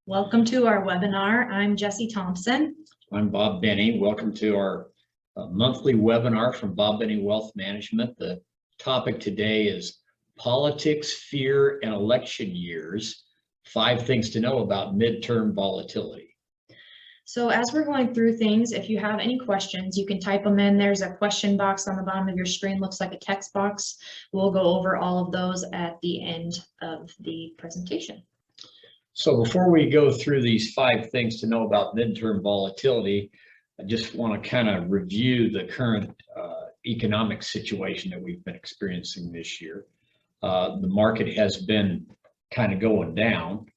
Welcome to our webinar. I'm Jessie Thompson. I'm Bob Benny. Welcome to our monthly webinar from Bob Benny Wealth Management. The topic today is politics, fear, and election years. 5 things to know about midterm volatility. So as we're going through things, if you have any questions, you can type them in. There's a question box on the bottom of your screen, looks like a text box. We'll go over all of those at the end of the presentation. So before we go through these 5 things to know about midterm volatility, I just want to kind of review the current economic situation that we've been experiencing this year. The market has been kind of going down,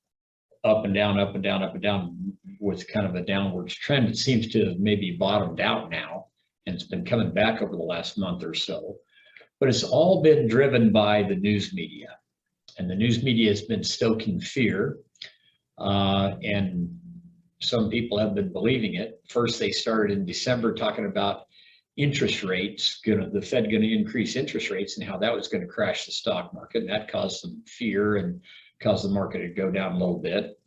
up and down, up and down, up and down, with kind of a downwards trend. It seems to have maybe bottomed out now, and it's been coming back over the last month or so. But it's all been driven by the news media, and the news media has been stoking fear. And some people have been believing it. First, they started in December talking about interest rates, the Fed going to increase interest rates and how that was going to crash the stock market. And that caused some fear and caused the market to go down a little bit.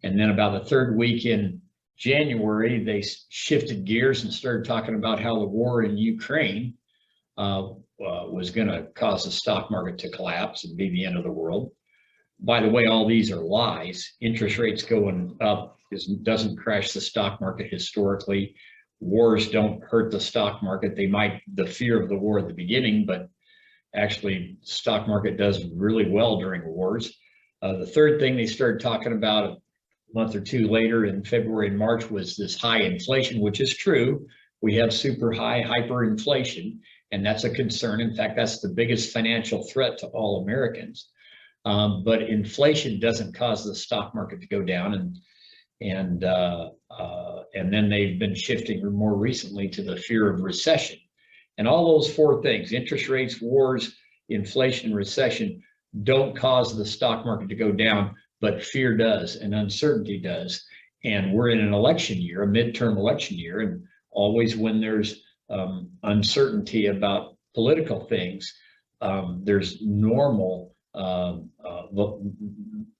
And then about the 3rd week in January, they shifted gears and started talking about how the war in Ukraine was going to cause the stock market to collapse and be the end of the world. By the way, all these are lies. Interest rates going up doesn't crash the stock market historically. Wars don't hurt the stock market. They might, the fear of the war at the beginning, but actually stock market does really well during wars. The 3rd thing they started talking about a month or 2 later in February and March was this high inflation, which is true. We have super high hyperinflation, and that's a concern. In fact, that's the biggest financial threat to all Americans. But inflation doesn't cause the stock market to go down, and then they've been shifting more recently to the fear of recession. And all those 4 things, interest rates, wars, inflation, recession, don't cause the stock market to go down, but fear does and uncertainty does. And we're in an election year, a midterm election year, and always when there's uncertainty about political things, there's normal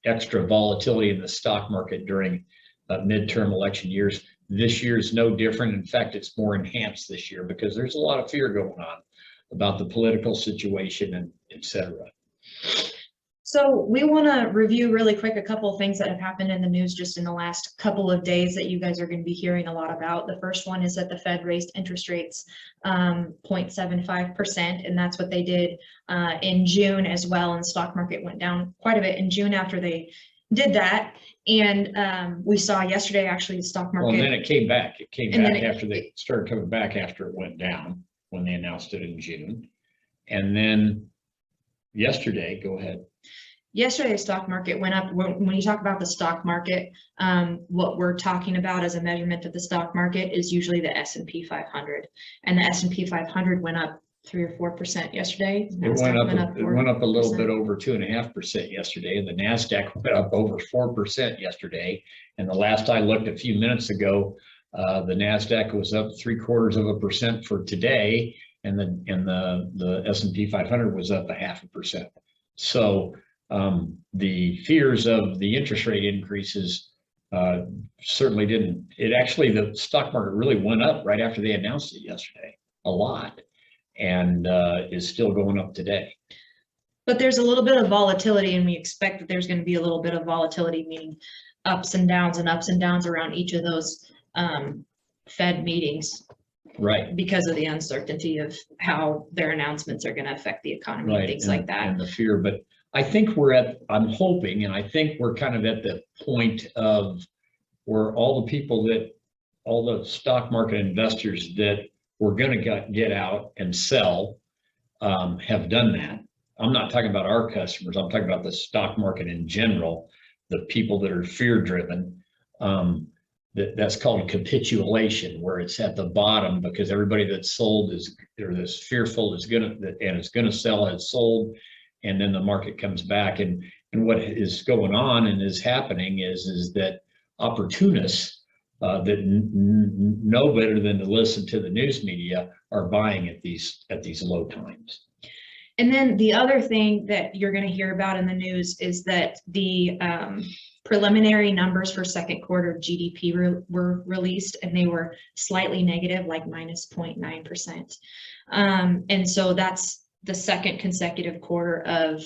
extra volatility in the stock market during midterm election years. This year is no different. In fact, it's more enhanced this year because there's a lot of fear going on about the political situation and etc. So we want to review really quick a couple of things that have happened in the news just in the last couple of days that you guys are going to be hearing a lot about. The first one is that the Fed raised interest rates 0.75%, and that's what they did in June as well. And the stock market went down quite a bit in June after they did that. And we saw yesterday actually the stock market. Well, and then it came back. It came back after they started coming back after it went down when they announced it in June. And then yesterday, go ahead. Yesterday, stock market went up. When you talk about the stock market, what we're talking about as a measurement of the stock market is usually the S&P 500. And the S&P 500 went up 3 or 4% yesterday. It went up a little bit over 2.5% yesterday, and the NASDAQ went up over 4% yesterday. And the last I looked a few minutes ago, the NASDAQ was up 0.75% for today, and the S&P 500 was up 0.5%. So the fears of the interest rate increases certainly didn't. Actually, the stock market really went up right after they announced it yesterday, a lot, and is still going up today. But there's a little bit of volatility, and we expect that there's going to be a little bit of volatility, meaning ups and downs around each of those Fed meetings. Right. Because of the uncertainty of how their announcements are going to affect the economy, right, and things like that. And the fear. But I think I'm hoping, and I think we're kind of at the point of where all the stock market investors that were going to get out and sell have done that. I'm not talking about our customers. I'm talking about the stock market in general, the people that are fear driven. That's called capitulation, where it's at the bottom because everybody that's sold that's fearful is going to sell has sold, and then the market comes back. And what is going on and is happening is that opportunists that know better than to listen to the news media are buying at these low times. And then the other thing that you're going to hear about in the news is that the preliminary numbers for second quarter GDP were released, and they were slightly negative, like minus 0.9%. And so that's the second consecutive quarter of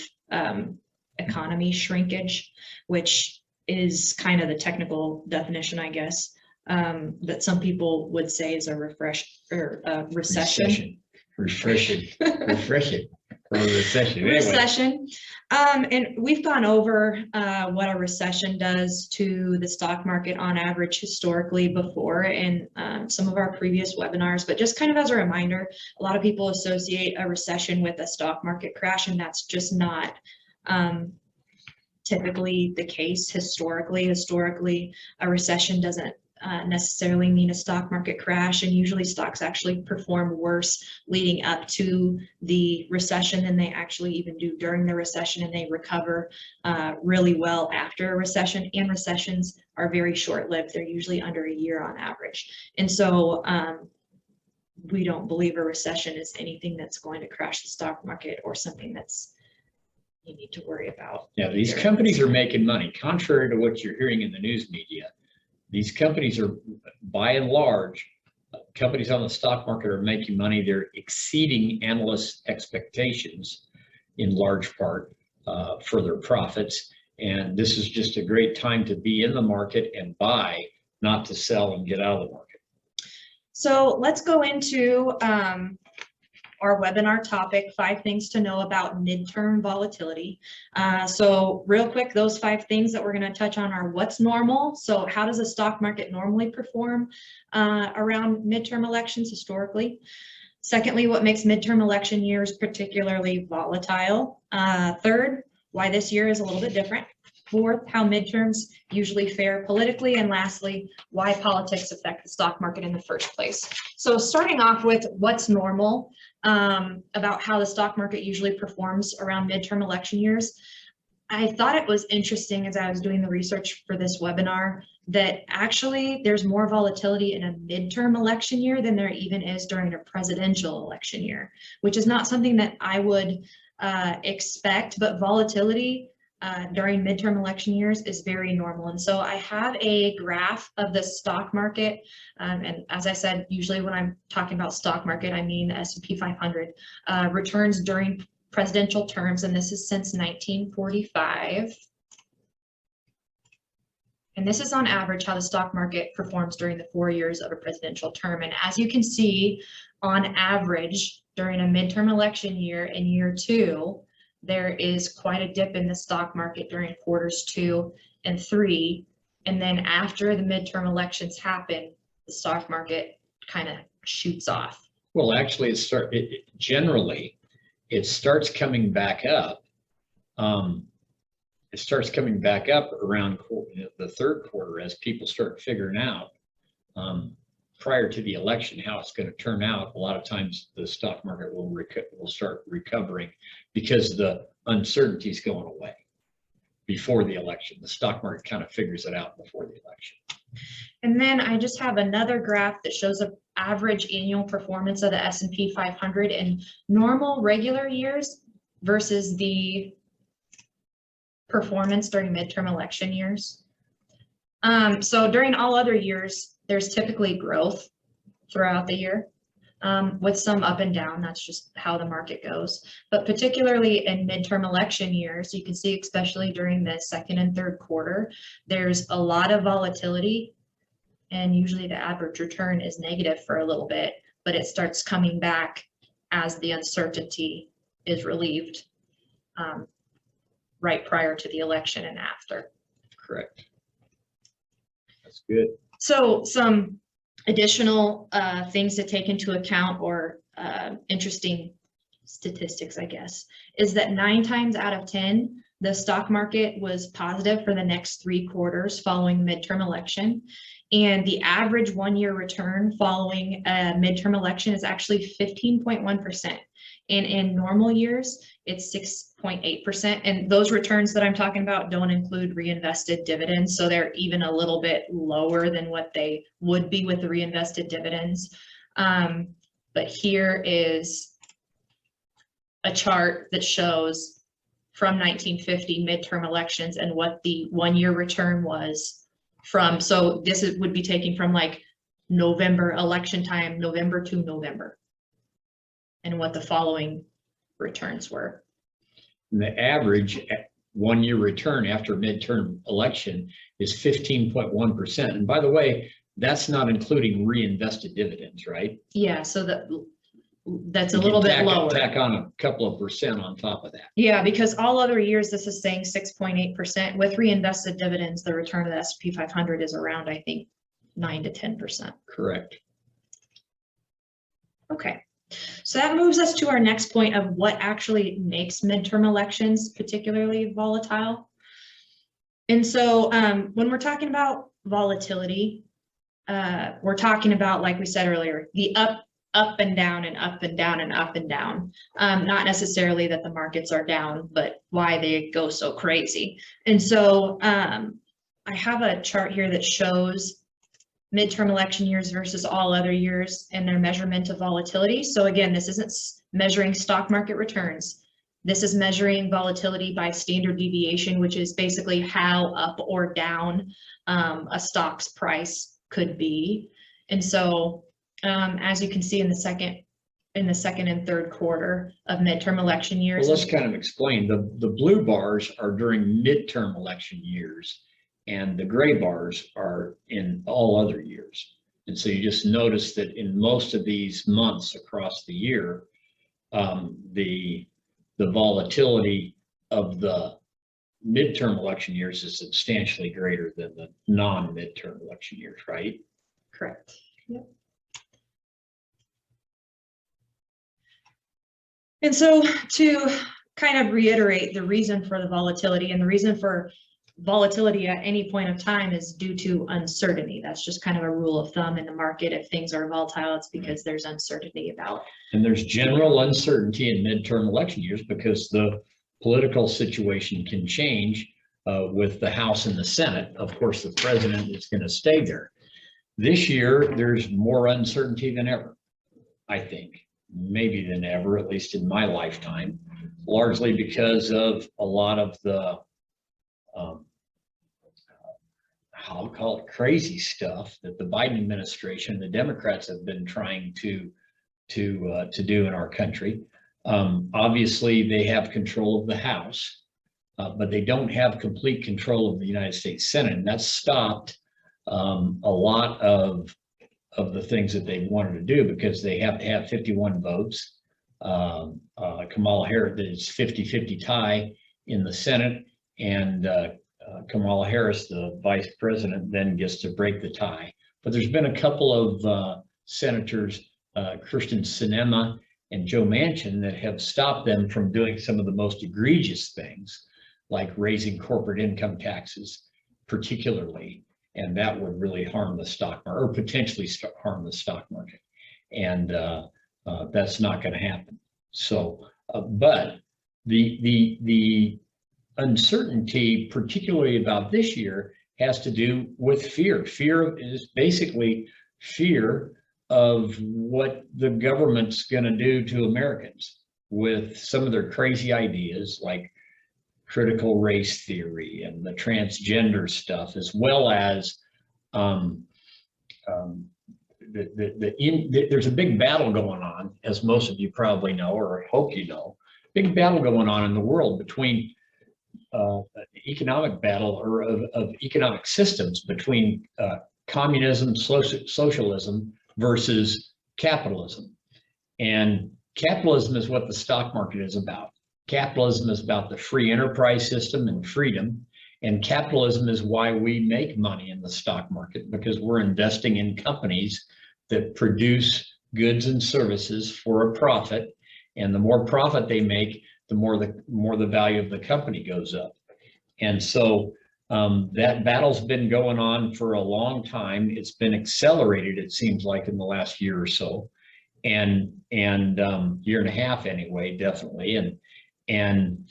economy shrinkage, which is kind of the technical definition, I guess, that some people would say is a recession. Refreshing. Recession. Anyway. Recession. And we've gone over what a recession does to the stock market on average historically before in some of our previous webinars, but just kind of as a reminder, a lot of people associate a recession with a stock market crash, and that's just not typically the case historically. Historically, a recession doesn't necessarily mean a stock market crash, and usually stocks actually perform worse leading up to the recession than they actually even do during the recession, and they recover really well after a recession. And recessions are very short-lived. They're usually under a year on average. And so we don't believe a recession is anything that's going to crash the stock market or something that's you need to worry about. Yeah, these companies are making money, contrary to what you're hearing in the news media. These companies are, by and large, companies on the stock market are making money. They're exceeding analysts' expectations in large part for their profits. And this is just a great time to be in the market and buy, not to sell and get out of the market. So let's go into our webinar topic, 5 things to know about midterm volatility. So real quick, those 5 things that we're going to touch on are what's normal. So how does a stock market normally perform around midterm elections historically? Secondly, what makes midterm election years particularly volatile? Third, why this year is a little bit different. Fourth, how midterms usually fare politically. And lastly, why politics affect the stock market in the first place. So starting off with what's normal about how the stock market usually performs around midterm election years. I thought it was interesting as I was doing the research for this webinar that actually there's more volatility in a midterm election year than there even is during a presidential election year, which is not something that I would expect, but volatility during midterm election years is very normal. And so I have a graph of the stock market. And as I said, usually when I'm talking about stock market, I mean the S&P 500 returns during presidential terms. And this is since 1945. And this is on average how the stock market performs during the 4 years of a presidential term. And as you can see, on average, during a midterm election year in year 2, there is quite a dip in the stock market during quarters 2 and 3. And then after the midterm elections happen, the stock market kind of shoots off. Well, actually, generally, it starts coming back up. It starts coming back up around the third quarter as people start figuring out prior to the election how it's going to turn out. A lot of times the stock market will start recovering because the uncertainty is going away before the election. The stock market kind of figures it out before the election. And then I just have another graph that shows an average annual performance of the S&P 500 in normal regular years versus the performance during midterm election years. So during all other years, there's typically growth throughout the year with some up and down. That's just how the market goes. But particularly in midterm election years, you can see especially during the second and third quarter, there's a lot of volatility. And usually the average return is negative for a little bit, but it starts coming back as the uncertainty is relieved right prior to the election and after. Correct. That's good. So some additional things to take into account, or interesting statistics, I guess, is that 9 times out of 10, the stock market was positive for the next 3 quarters following the midterm election. And the average 1-year return following a midterm election is actually 15.1%. And in normal years, it's 6.8%. And those returns that I'm talking about don't include reinvested dividends. So they're even a little bit lower than what they would be with the reinvested dividends. But here is a chart that shows from 1950 midterm elections and what the 1-year return was from. So this would be taking from like November election time, November to November, and what the following returns were. And the average 1-year return after midterm election is 15.1%. And by the way, that's not including reinvested dividends, right? Yeah, so that's a You little can bit lower. tack on a couple of percent on top of that. Yeah, because all other years, this is saying 6.8%. With reinvested dividends, the return of the S&P 500 is around, I think, 9 to 10%. Correct. Okay, so that moves us to our next point of what actually makes midterm elections particularly volatile. And so when we're talking about volatility, we're talking about, like we said earlier, the up and down and up and down and up and down. Not necessarily that the markets are down, but why they go so crazy. And so I have a chart here that shows midterm election years versus all other years and their measurement of volatility. So again, this isn't measuring stock market returns. This is measuring volatility by standard deviation, which is basically how up or down a stock's price could be. And so as you can see in the second and third quarter of midterm election years. Well, let's kind of explain. The blue bars are during midterm election years, and the gray bars are in all other years. And so you just notice that in most of these months across the year, the volatility of the midterm election years is substantially greater than the non-midterm election years, right? Correct. Yep. And so to kind of reiterate the reason for the volatility, and the reason for volatility at any point of time is due to uncertainty. That's just kind of a rule of thumb in the market. If things are volatile, it's because there's uncertainty about. And there's general uncertainty in midterm election years because the political situation can change with the House and the Senate. Of course, the president is going to stay there. This year, there's more uncertainty than ever, I think. Maybe than ever, at least in my lifetime, largely because of a lot of the, I'll call it crazy stuff that the Biden administration, the Democrats have been trying to do in our country. Obviously, they have control of the House, but they don't have complete control of the United States Senate, and that's stopped a lot of the things that they wanted to do because they have to have 51 votes. Kamala Harris, it's 50-50 tie in the Senate, and Kamala Harris, the vice president, then gets to break the tie. But there's been a couple of senators, Kirsten Sinema and Joe Manchin, that have stopped them from doing some of the most egregious things, like raising corporate income taxes, particularly. And that would really harm the stock market, or potentially harm the stock market. And that's not going to happen. So, but the uncertainty, particularly about this year, has to do with fear. Fear is basically fear of what the government's going to do to Americans with some of their crazy ideas, like critical race theory and the transgender stuff, as well as there's a big battle going on, as most of you probably know, or I hope you know, big battle going on in the world between economic battle, or of economic systems, between communism, socialism versus capitalism. And capitalism is what the stock market is about. Capitalism is about the free enterprise system and freedom. And capitalism is why we make money in the stock market, because we're investing in companies that produce goods and services for a profit. And the more profit they make, the more the value of the company goes up. And so that battle's been going on for a long time. It's been accelerated, it seems like, in the last year or so, and year and a half anyway, definitely. And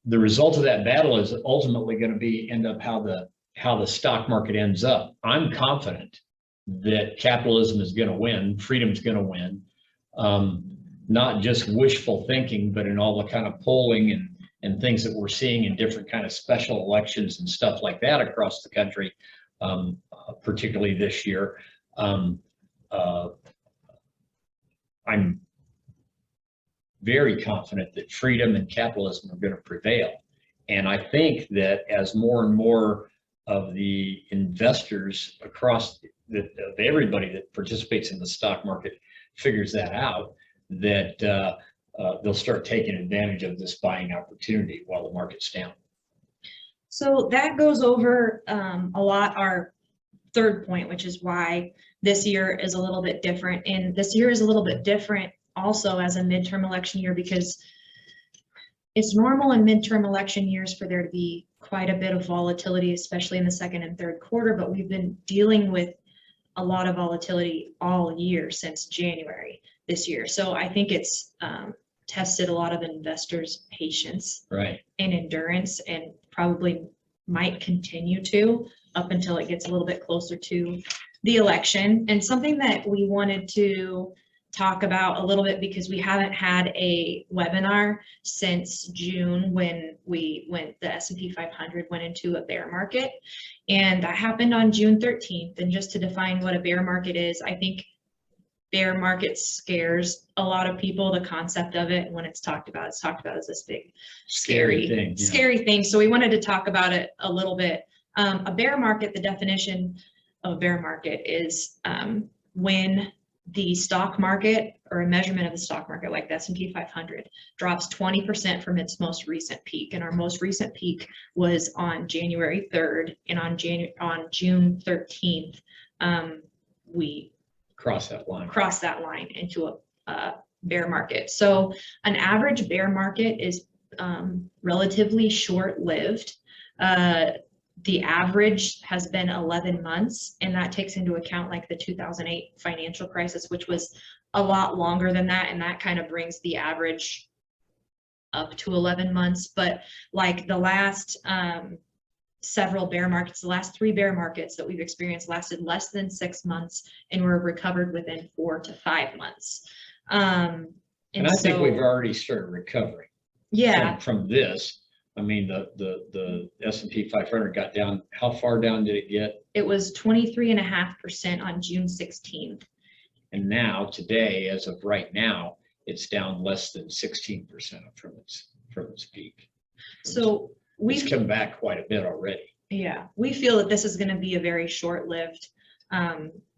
the result of that battle is ultimately going to end up how the stock market ends up. I'm confident that capitalism is going to win, freedom's going to win. not just wishful thinking, but in all the kind of polling and things that we're seeing in different kind of special elections and stuff like that across the country, particularly this year. I'm very confident that freedom and capitalism are going to prevail. And I think that as more and more of the investors across of everybody that participates in the stock market figures that out, that they'll start taking advantage of this buying opportunity while the market's down. So that goes over a lot our third point, which is why this year is a little bit different. And this year is a little bit different also as a midterm election year, because it's normal in midterm election years for there to be quite a bit of volatility, especially in the second and third quarter, but we've been dealing with a lot of volatility all year since January this year. So I think it's tested a lot of investors' patience, right, and endurance, and probably might continue to up until it gets a little bit closer to the election. And something that we wanted to talk about a little bit, because we haven't had a webinar since June when the S&P 500 went into a bear market, and that happened on June 13th. And just to define what a bear market is, I think bear market scares a lot of people, the concept of it. When it's talked about as this big scary thing, scary thing. So we wanted to talk about it a little bit. A bear market, the definition of a bear market is when the stock market, or a measurement of the stock market like the S&P 500, drops 20% from its most recent peak. And our most recent peak was on January 3rd, and on June 13th, we cross that line into a bear market. So an average bear market is relatively short-lived. The average has been 11 months, and that takes into account like the 2008 financial crisis, which was a lot longer than that, and that kind of brings the average up to 11 months. But like the last several bear markets, the last 3 bear markets that we've experienced lasted less than 6 months and were recovered within 4 to 5 months. And I think we've already started recovering. Yeah. From this. I mean, the S&P 500 got down. How far down did it get? It was 23.5% on June 16th. And now, today, as of right now, it's down less than 16% from its peak. So we've come back quite a bit already. Yeah, we feel that this is going to be a very short-lived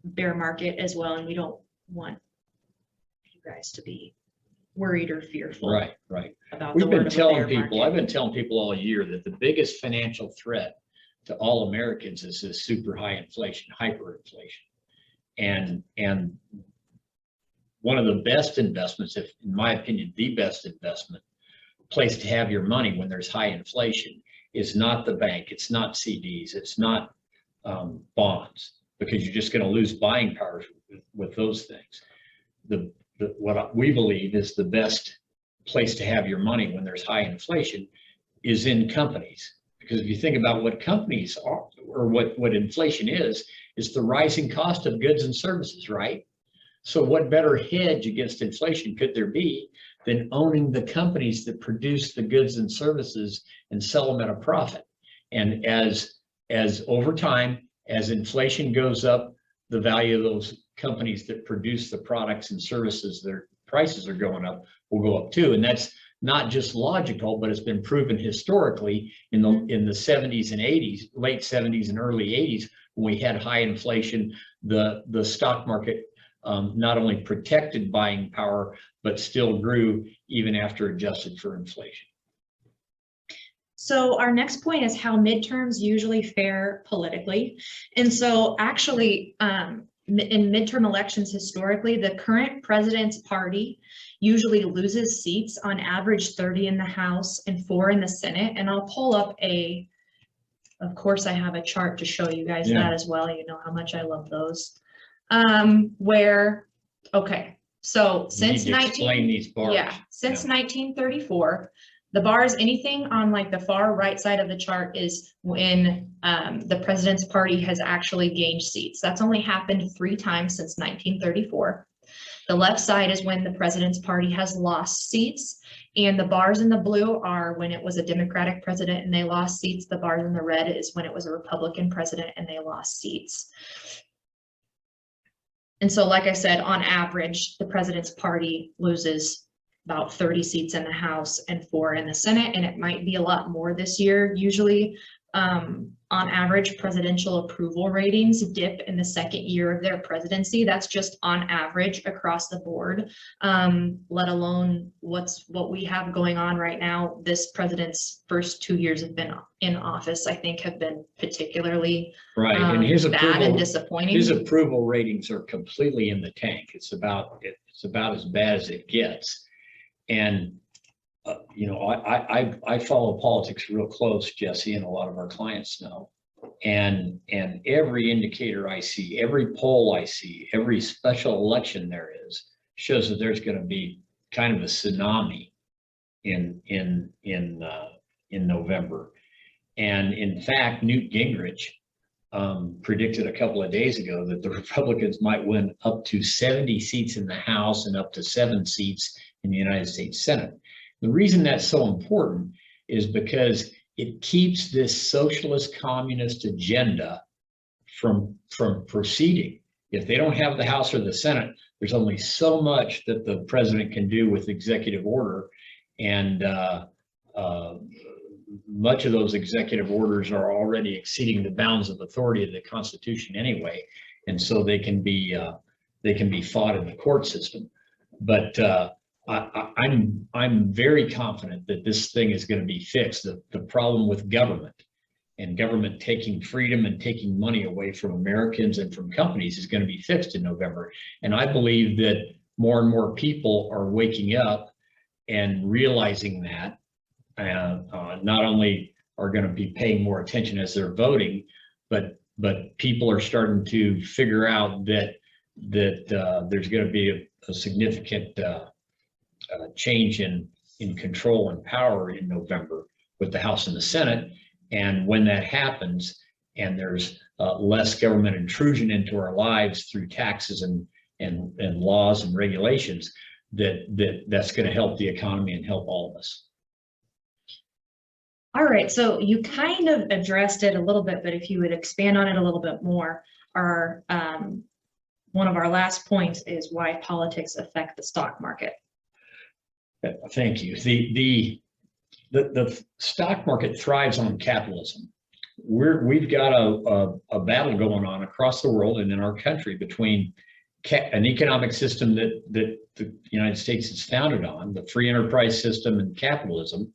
bear market as well, and we don't want you guys to be worried or fearful. Right. About We've been telling people, I've been telling people all year that the biggest financial threat to all Americans is this super high inflation, hyperinflation. And one of the best investments, if in my opinion, the best investment place to have your money when there's high inflation is not the bank, it's not CDs, it's not bonds, because you're just going to lose buying power with those things. What we believe is the best place to have your money when there's high inflation is in companies. Because if you think about what companies are, or what inflation is the rising cost of goods and services, right? So what better hedge against inflation could there be than owning the companies that produce the goods and services and sell them at a profit? And as over time, as inflation goes up, the value of those companies that produce the products and services, their prices are going up, will go up too. And that's not just logical, but it's been proven historically in the 70s and 80s, late 70s and early 80s, when we had high inflation, the stock market not only protected buying power, but still grew even after adjusted for inflation. So our next point is how midterms usually fare politically. And so actually, in midterm elections historically, the current president's party usually loses seats, on average 30 in the House and 4 in the Senate. And I'll pull up of course I have a chart to show you guys that as well. You know how much I love those. So since 1934, the bars, anything on like the far right side of the chart, is when the president's party has actually gained seats. That's only happened 3 times since 1934. The left side is when the president's party has lost seats, and the bars in the blue are when it was a Democratic president and they lost seats. The bars in the red is when it was a Republican president and they lost seats. And so, like I said, on average, the president's party loses about 30 seats in the House and 4 in the Senate, and it might be a lot more this year. Usually, on average, presidential approval ratings dip in the second year of their presidency. That's just on average across the board, let alone what we have going on right now. This president's first 2 years have been in office, I think, have been particularly right. And his bad and disappointing. His approval ratings are completely in the tank. It's about as bad as it gets. And you know, I follow politics real close, Jesse, and a lot of our clients know. And every indicator I see, every poll I see, every special election there is, shows that there's going to be kind of a tsunami in November. And in fact, Newt Gingrich predicted a couple of days ago that the Republicans might win up to 70 seats in the House and up to 7 seats in the United States Senate. The reason that's so important is because it keeps this socialist communist agenda from proceeding. If they don't have the House or the Senate, there's only so much that the president can do with executive order. And much of those executive orders are already exceeding the bounds of authority of the Constitution anyway. And so they can be fought in the court system. But I'm very confident that this thing is going to be fixed. The problem with government and government taking freedom and taking money away from Americans and from companies is going to be fixed in November. And I believe that more and more people are waking up and realizing that, not only are going to be paying more attention as they're voting, but people are starting to figure out that there's going to be a significant change in control and power in November with the House and the Senate. And when that happens, and there's less government intrusion into our lives through taxes and laws and regulations, that's going to help the economy and help all of us. All right, so you kind of addressed it a little bit, but if you would expand on it a little bit more, one of our last points is why politics affect the stock market. Thank you. The stock market thrives on capitalism. We've got a battle going on across the world and in our country between an economic system that the United States is founded on, the free enterprise system and capitalism,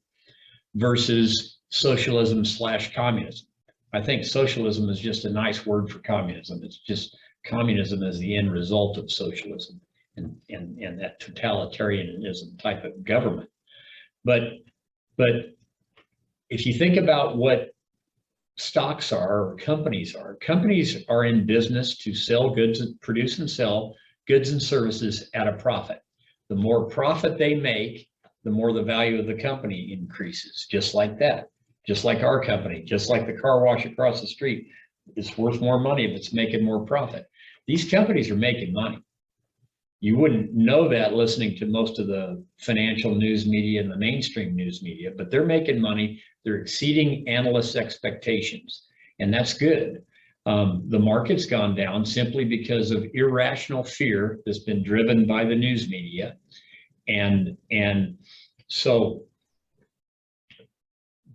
versus socialism/communism. I think socialism is just a nice word for communism. It's just communism as the end result of socialism and that totalitarianism type of government. But if you think about what stocks are or companies are in business to sell goods, produce and sell goods and services at a profit. The more profit they make, the more the value of the company increases, just like that. Just like our company, just like the car wash across the street, it's worth more money if it's making more profit. These companies are making money. You wouldn't know that listening to most of the financial news media and the mainstream news media, but they're making money. They're exceeding analysts' expectations, and that's good. The market's gone down simply because of irrational fear that's been driven by the news media. And so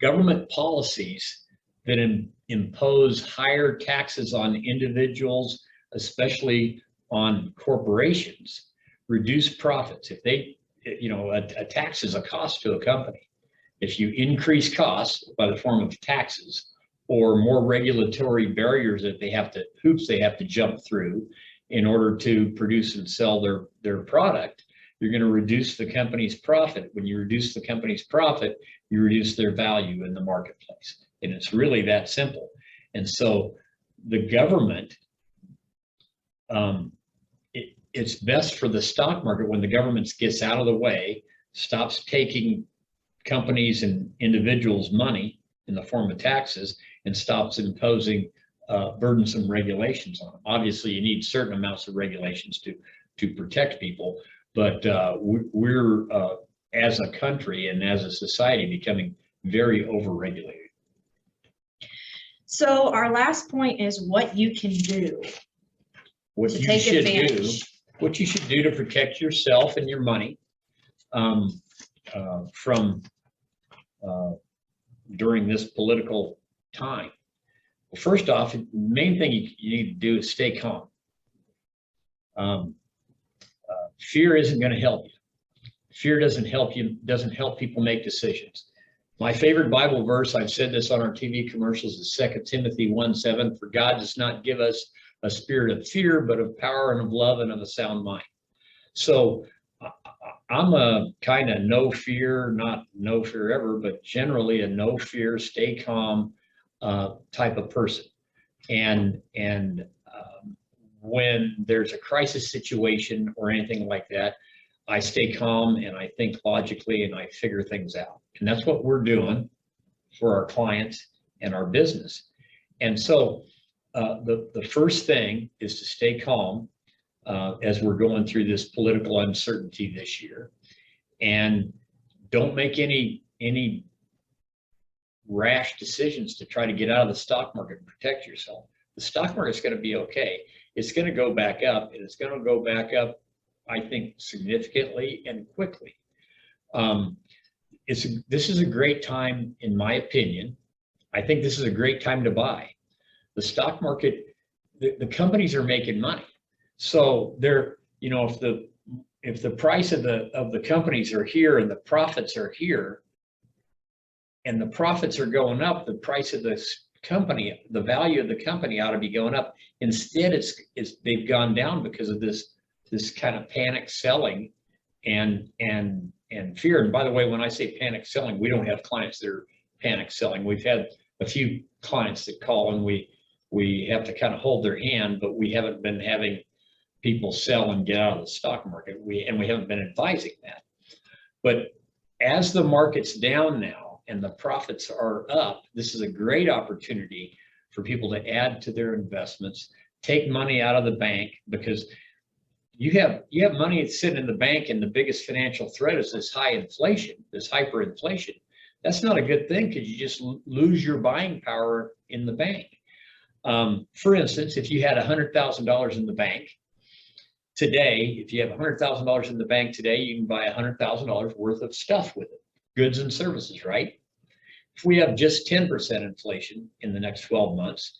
government policies that impose higher taxes on individuals, especially on corporations, reduce profits. If they, a tax is a cost to a company. If you increase costs by the form of taxes or more regulatory barriers that hoops they have to jump through in order to produce and sell their product, you're going to reduce the company's profit. When you reduce the company's profit, you reduce their value in the marketplace. And it's really that simple. And so the government, it's best for the stock market when the government gets out of the way, stops taking companies and individuals' money in the form of taxes, and stops imposing burdensome regulations on them. Obviously, you need certain amounts of regulations to to protect people, but we're as a country and as a society becoming very overregulated. So our last point is what you can do What to you take should do, advantage. what you should do to protect yourself and your money from during this political time. Well, first off, the main thing you need to do is stay calm. Fear isn't going to help you. Fear doesn't help you, doesn't help people make decisions. My favorite Bible verse, I've said this on our TV commercials, is 2 Timothy 1:7. For God does not give us a spirit of fear, but of power and of love and of a sound mind. So I'm a kind of no fear, not no fear ever, but generally a no fear, stay calm type of person. And when there's a crisis situation or anything like that, I stay calm and I think logically and I figure things out. And that's what we're doing for our clients and our business. And so the first thing is to stay calm as we're going through this political uncertainty this year. And don't make any rash decisions to try to get out of the stock market and protect yourself. The stock market's going to be okay. It's going to go back up, and it's going to go back up, I think, significantly and quickly. This is a great time, in my opinion. I think this is a great time to buy. The stock market, the companies are making money. So they're, you know, if the price of the companies are here and the profits are here, and the profits are going up, the price of this company, the value of the company ought to be going up. Instead, they've gone down because of this kind of panic selling and fear. And by the way, when I say panic selling, we don't have clients that are panic selling. We've had a few clients that call and we have to kind of hold their hand, but we haven't been having people sell and get out of the stock market. We haven't been advising that. But as the market's down now and the profits are up, this is a great opportunity for people to add to their investments, take money out of the bank, because you have money that's sitting in the bank, and the biggest financial threat is this high inflation, this hyperinflation. That's not a good thing, because you just lose your buying power in the bank. For instance, if you had $100,000 in the bank today, if you have $100,000 in the bank today, you can buy $100,000 worth of stuff with it, goods and services, right? If we have just 10% inflation in the next 12 months,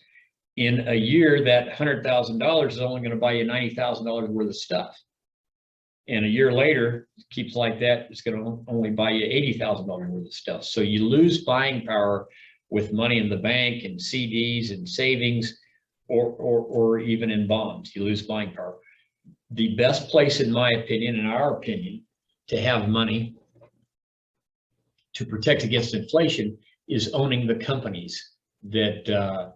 in a year, that $100,000 is only going to buy you $90,000 worth of stuff. And a year later, it keeps like that, it's going to only buy you $80,000 worth of stuff. So you lose buying power with money in the bank and CDs and savings, or even in bonds. You lose buying power. The best place, in my opinion, in our opinion, to have money to protect against inflation is owning the companies that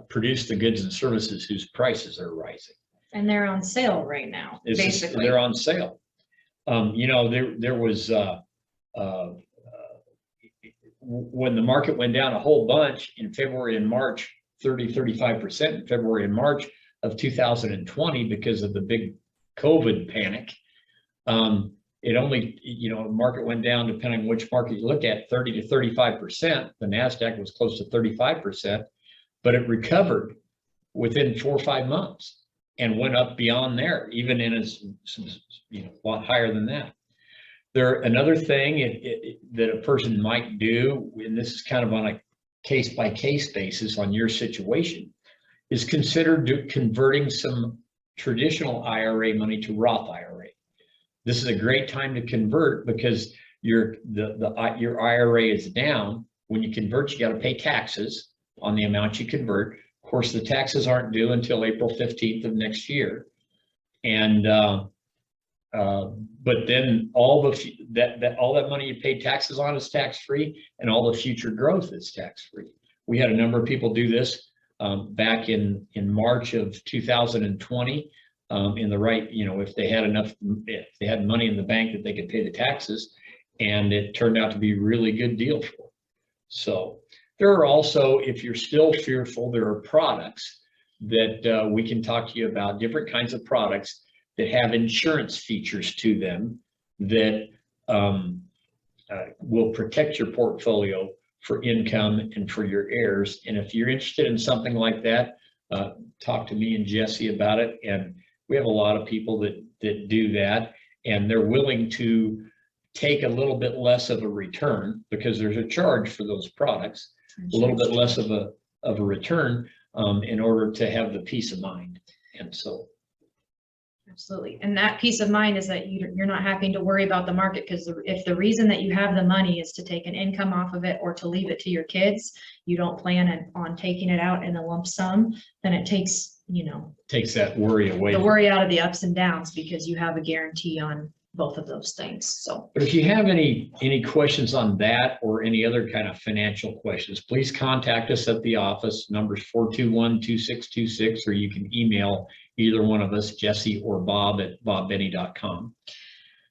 produce the goods and services whose prices are rising. And they're on sale right now, basically. They're on sale. You know, there was, when the market went down a whole bunch in February and March, 35% in February and March of 2020 because of the big COVID panic. It only, you know, the market went down, depending on which market you look at, 30 to 35%. The NASDAQ was close to 35%, but it recovered within 4 or 5 months and went up beyond there, even in as, you know, a lot higher than that. Another thing that a person might do, and this is kind of on a case-by-case basis on your situation, is consider converting some traditional IRA money to Roth IRA. This is a great time to convert because your IRA is down. When you convert, you got to pay taxes on the amount you convert. Of course, the taxes aren't due until April 15th of next year. And but then all that money you paid taxes on is tax-free, and all the future growth is tax-free. We had a number of people do this back in March of 2020. In the right, you know, if they had money in the bank that they could pay the taxes, and it turned out to be a really good deal for them. So there are also, if you're still fearful, there are products that we can talk to you about, different kinds of products that have insurance features to them that will protect your portfolio for income and for your heirs. And if you're interested in something like that, talk to me and Jesse about it. And we have a lot of people that do that, and they're willing to take a little bit less of a return because there's a charge for those products, a little bit less of a return in order to have the peace of mind. And so. Absolutely. And that peace of mind is that you're not having to worry about the market, because if the reason that you have the money is to take an income off of it or to leave it to your kids, you don't plan on taking it out in a lump sum, then it takes, Takes that worry away. The worry out of the ups and downs, because you have a guarantee on both of those things. So, but if you have any questions on that or any other kind of financial questions, please contact us at the office. Number's 421-2626, or you can email either one of us, Jesse or Bob, at bobbenny.com.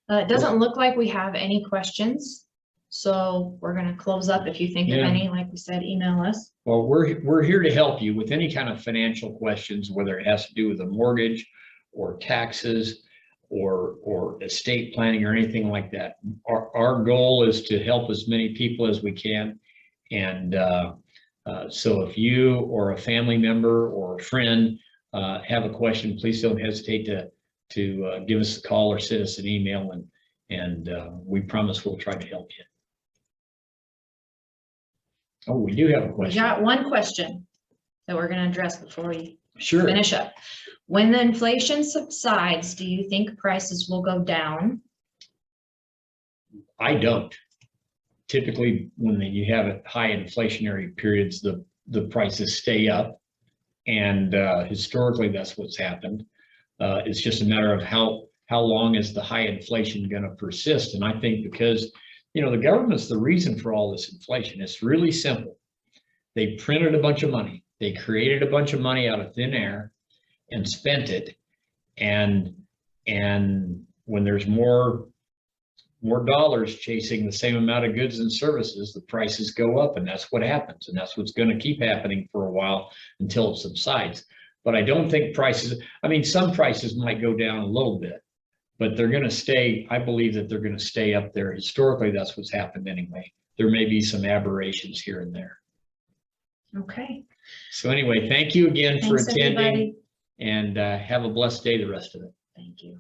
it doesn't look like we have any questions, so we're going to close up. If you think of any, like we said, email us. Well, we're here to help you with any kind of financial questions, whether it has to do with a mortgage or taxes or estate planning or anything like that. Our goal is to help as many people as we can. And so if you or a family member or a friend have a question, please don't hesitate to give us a call or send us an email, and we promise we'll try to help you. Oh, we do have a question. We got one question that we're going to address before we Finish up. When the inflation subsides, do you think prices will go down? I don't. Typically, when you have high inflationary periods, the prices stay up, and historically, that's what's happened. It's just a matter of how long is the high inflation going to persist. And I think because the government's the reason for all this inflation. It's really simple. They printed a bunch of money. They created a bunch of money out of thin air and spent it. And when there's more dollars chasing the same amount of goods and services, the prices go up, and that's what happens. And that's what's going to keep happening for a while until it subsides. But I don't think some prices might go down a little bit, but they're going to stay. I believe that they're going to stay up there. Historically, that's what's happened anyway. There may be some aberrations here and there. Okay. So anyway, thank you again for attending, everybody. and have a blessed day, the rest of it. Thank you.